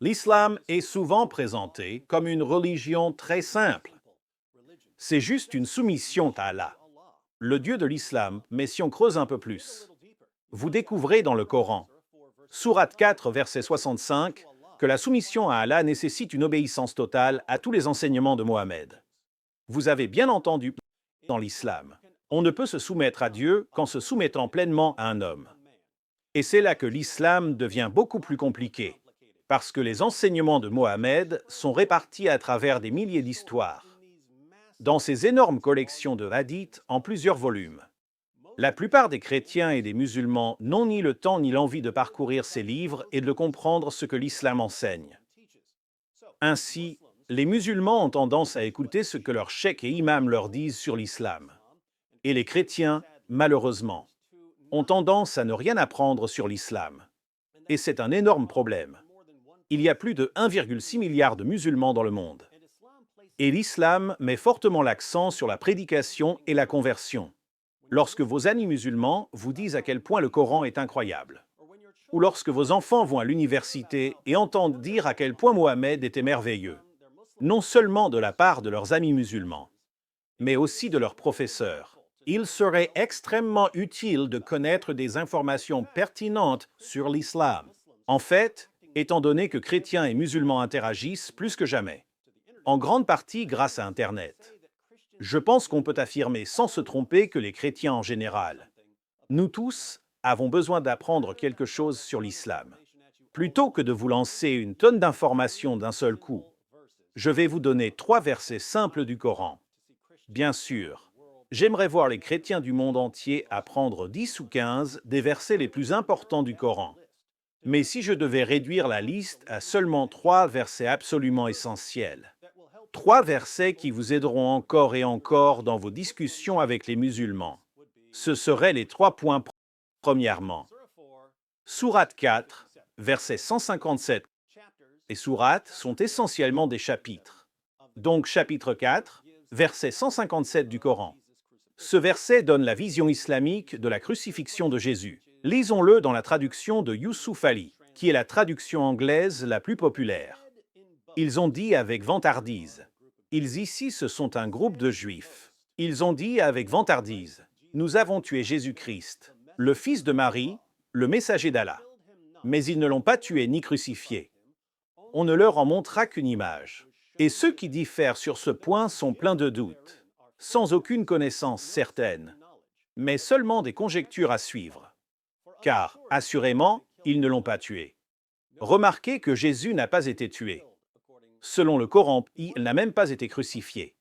L'islam est souvent présenté comme une religion très simple. C'est juste une soumission à Allah, le Dieu de l'islam, mais si on creuse un peu plus, vous découvrez dans le Coran, Sourate 4, verset 65, que la soumission à Allah nécessite une obéissance totale à tous les enseignements de Mohammed. Vous avez bien entendu, dans l'islam, on ne peut se soumettre à Dieu qu'en se soumettant pleinement à un homme. Et c'est là que l'islam devient beaucoup plus compliqué, parce que les enseignements de Mohammed sont répartis à travers des milliers d'histoires, dans ces énormes collections de hadiths en plusieurs volumes. La plupart des chrétiens et des musulmans n'ont ni le temps ni l'envie de parcourir ces livres et de comprendre ce que l'islam enseigne. Ainsi, les musulmans ont tendance à écouter ce que leurs cheikh et imams leur disent sur l'islam. Et les chrétiens, malheureusement, ont tendance à ne rien apprendre sur l'islam. Et c'est un énorme problème. Il y a plus de 1,6 milliard de musulmans dans le monde. Et l'islam met fortement l'accent sur la prédication et la conversion. Lorsque vos amis musulmans vous disent à quel point le Coran est incroyable, ou lorsque vos enfants vont à l'université et entendent dire à quel point Mohammed était merveilleux, non seulement de la part de leurs amis musulmans, mais aussi de leurs professeurs. Il serait extrêmement utile de connaître des informations pertinentes sur l'islam. En fait, étant donné que chrétiens et musulmans interagissent plus que jamais, en grande partie grâce à Internet, je pense qu'on peut affirmer sans se tromper que les chrétiens en général, nous tous, avons besoin d'apprendre quelque chose sur l'islam. Plutôt que de vous lancer une tonne d'informations d'un seul coup, je vais vous donner 3 versets simples du Coran. Bien sûr, j'aimerais voir les chrétiens du monde entier apprendre 10 ou 15 des versets les plus importants du Coran. Mais si je devais réduire la liste à seulement 3 versets absolument essentiels, 3 versets qui vous aideront encore et encore dans vos discussions avec les musulmans, ce seraient les 3 points. Premièrement, Sourate 4, verset 157. Les sourates sont essentiellement des chapitres. Donc chapitre 4, verset 157 du Coran. Ce verset donne la vision islamique de la crucifixion de Jésus. Lisons-le dans la traduction de Youssouf Ali, qui est la traduction anglaise la plus populaire. Ils ont dit avec vantardise. Ils ici, ce sont un groupe de juifs. Ils ont dit avec vantardise. Nous avons tué Jésus-Christ, le fils de Marie, le messager d'Allah. Mais ils ne l'ont pas tué ni crucifié. On ne leur en montra qu'une image. Et ceux qui diffèrent sur ce point sont pleins de doutes, sans aucune connaissance certaine, mais seulement des conjectures à suivre. Car, assurément, ils ne l'ont pas tué. Remarquez que Jésus n'a pas été tué. Selon le Coran, il n'a même pas été crucifié.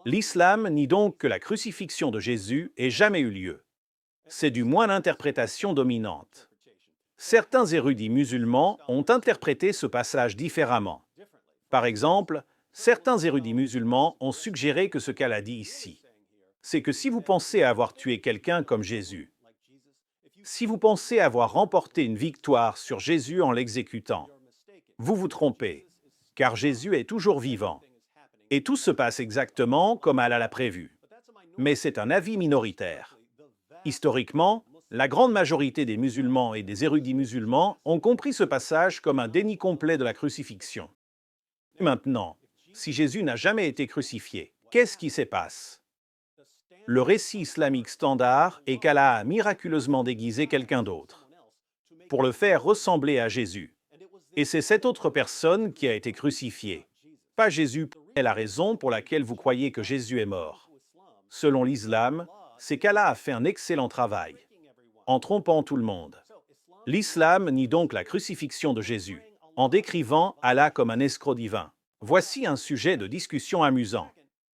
L'islam nie donc que la crucifixion de Jésus ait jamais eu lieu. C'est du moins l'interprétation dominante. Certains érudits musulmans ont interprété ce passage différemment. Par exemple, certains érudits musulmans ont suggéré que ce qu'Allah dit ici, c'est que si vous pensez avoir tué quelqu'un comme Jésus, si vous pensez avoir remporté une victoire sur Jésus en l'exécutant, vous vous trompez, car Jésus est toujours vivant. Et tout se passe exactement comme Allah l'a prévu. Mais c'est un avis minoritaire. Historiquement, la grande majorité des musulmans et des érudits musulmans ont compris ce passage comme un déni complet de la crucifixion. Maintenant, si Jésus n'a jamais été crucifié, qu'est-ce qui se passe? Le récit islamique standard est qu'Allah a miraculeusement déguisé quelqu'un d'autre pour le faire ressembler à Jésus. Et c'est cette autre personne qui a été crucifiée. Pas Jésus est la raison pour laquelle vous croyez que Jésus est mort. Selon l'islam, c'est qu'Allah a fait un excellent travail, en trompant tout le monde. L'islam nie donc la crucifixion de Jésus, en décrivant Allah comme un escroc divin. Voici un sujet de discussion amusant.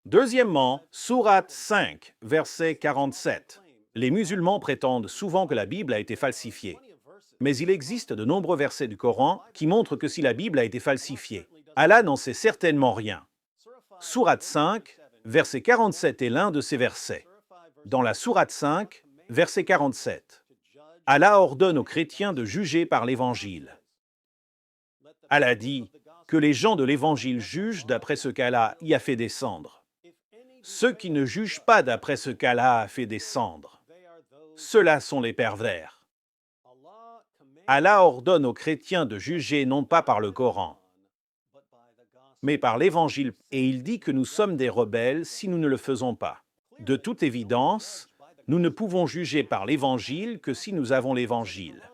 Deuxièmement, Sourate 5, verset 47. Les musulmans prétendent souvent que la Bible a été falsifiée. Mais il existe de nombreux versets du Coran qui montrent que si la Bible a été falsifiée, Allah n'en sait certainement rien. Sourate 5, verset 47 est l'un de ces versets. Dans la Sourate 5, verset 47, Allah ordonne aux chrétiens de juger par l'Évangile. Allah dit que les gens de l'Évangile jugent d'après ce qu'Allah y a fait descendre. Ceux qui ne jugent pas d'après ce qu'Allah a fait descendre, ceux-là sont les pervers. Allah ordonne aux chrétiens de juger non pas par le Coran, mais par l'Évangile, et il dit que nous sommes des rebelles si nous ne le faisons pas. De toute évidence, nous ne pouvons juger par l'Évangile que si nous avons l'Évangile.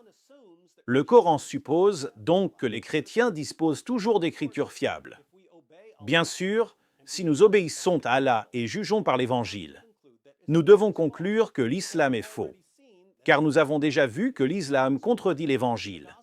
Le Coran suppose donc que les chrétiens disposent toujours d'écritures fiables. Bien sûr, si nous obéissons à Allah et jugeons par l'Évangile, nous devons conclure que l'islam est faux, car nous avons déjà vu que l'islam contredit l'Évangile.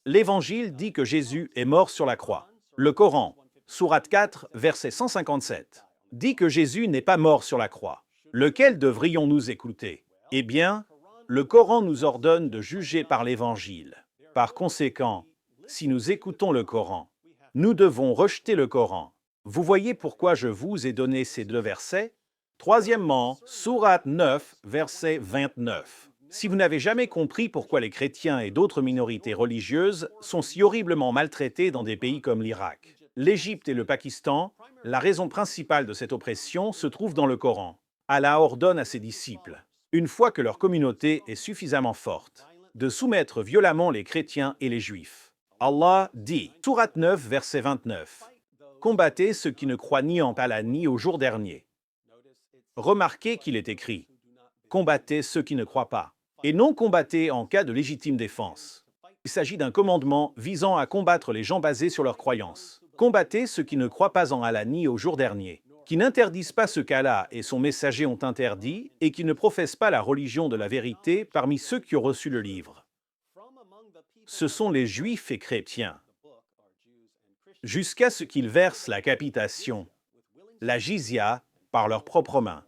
L'Évangile dit que Jésus est mort sur la croix. Le Coran, sourate 4, verset 157, dit que Jésus n'est pas mort sur la croix. Lequel devrions-nous écouter? Eh bien, le Coran nous ordonne de juger par l'Évangile. Par conséquent, si nous écoutons le Coran, nous devons rejeter le Coran. Vous voyez pourquoi je vous ai donné ces deux versets? Troisièmement, sourate 9, verset 29. Si vous n'avez jamais compris pourquoi les chrétiens et d'autres minorités religieuses sont si horriblement maltraités dans des pays comme l'Irak, l'Égypte et le Pakistan, la raison principale de cette oppression se trouve dans le Coran. Allah ordonne à ses disciples, une fois que leur communauté est suffisamment forte, de soumettre violemment les chrétiens et les juifs. Allah dit, sourate 9, verset 29, « Combattez ceux qui ne croient ni en Allah ni au jour dernier. » Remarquez qu'il est écrit, « Combattez ceux qui ne croient pas. » Et non combattez en cas de légitime défense. Il s'agit d'un commandement visant à combattre les gens basés sur leurs croyances. Combattez ceux qui ne croient pas en Allah ni au jour dernier, qui n'interdisent pas ce qu'Allah et son messager ont interdit et qui ne professent pas la religion de la vérité parmi ceux qui ont reçu le livre. Ce sont les juifs et chrétiens. Jusqu'à ce qu'ils versent la capitation, la jizya, par leurs propres mains.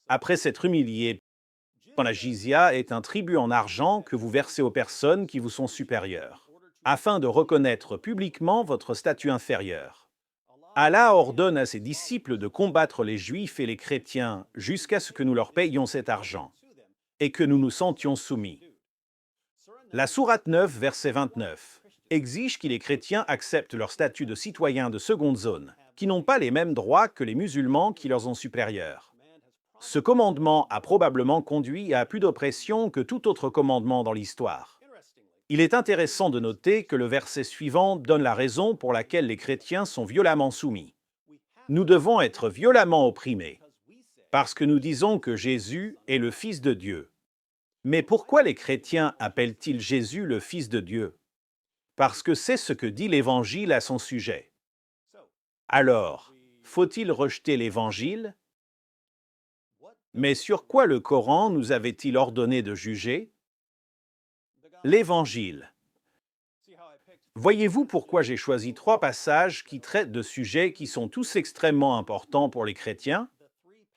Après s'être humiliés, la jizya est un tribut en argent que vous versez aux personnes qui vous sont supérieures, afin de reconnaître publiquement votre statut inférieur. Allah ordonne à ses disciples de combattre les juifs et les chrétiens jusqu'à ce que nous leur payions cet argent et que nous nous sentions soumis. La sourate 9, verset 29, exige que les chrétiens acceptent leur statut de citoyens de seconde zone, qui n'ont pas les mêmes droits que les musulmans qui leur sont supérieurs. Ce commandement a probablement conduit à plus d'oppression que tout autre commandement dans l'histoire. Il est intéressant de noter que le verset suivant donne la raison pour laquelle les chrétiens sont violemment soumis. Nous devons être violemment opprimés, parce que nous disons que Jésus est le Fils de Dieu. Mais pourquoi les chrétiens appellent-ils Jésus le Fils de Dieu? Parce que c'est ce que dit l'Évangile à son sujet. Alors, faut-il rejeter l'Évangile? Mais sur quoi le Coran nous avait-il ordonné de juger? L'Évangile. Voyez-vous pourquoi j'ai choisi 3 passages qui traitent de sujets qui sont tous extrêmement importants pour les chrétiens?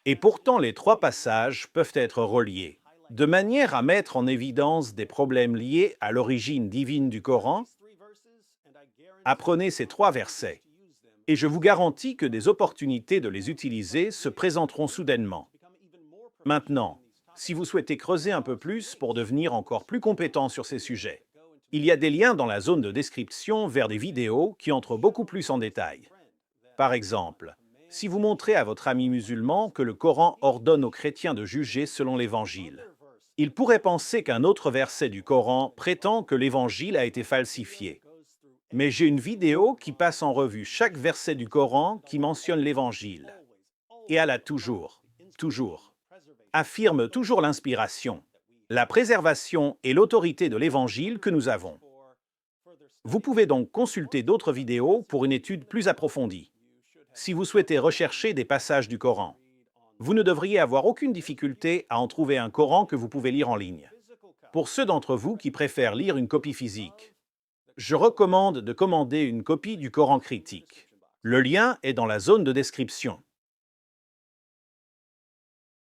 Et pourtant, les 3 passages peuvent être reliés, de manière à mettre en évidence des problèmes liés à l'origine divine du Coran. Apprenez ces 3 versets, et je vous garantis que des opportunités de les utiliser se présenteront soudainement. Maintenant, si vous souhaitez creuser un peu plus pour devenir encore plus compétent sur ces sujets, il y a des liens dans la zone de description vers des vidéos qui entrent beaucoup plus en détail. Par exemple, si vous montrez à votre ami musulman que le Coran ordonne aux chrétiens de juger selon l'Évangile, il pourrait penser qu'un autre verset du Coran prétend que l'Évangile a été falsifié. Mais j'ai une vidéo qui passe en revue chaque verset du Coran qui mentionne l'Évangile. Et elle a toujours, affirme toujours l'inspiration, la préservation et l'autorité de l'Évangile que nous avons. Vous pouvez donc consulter d'autres vidéos pour une étude plus approfondie. Si vous souhaitez rechercher des passages du Coran, vous ne devriez avoir aucune difficulté à en trouver un Coran que vous pouvez lire en ligne. Pour ceux d'entre vous qui préfèrent lire une copie physique, je recommande de commander une copie du Coran critique. Le lien est dans la zone de description.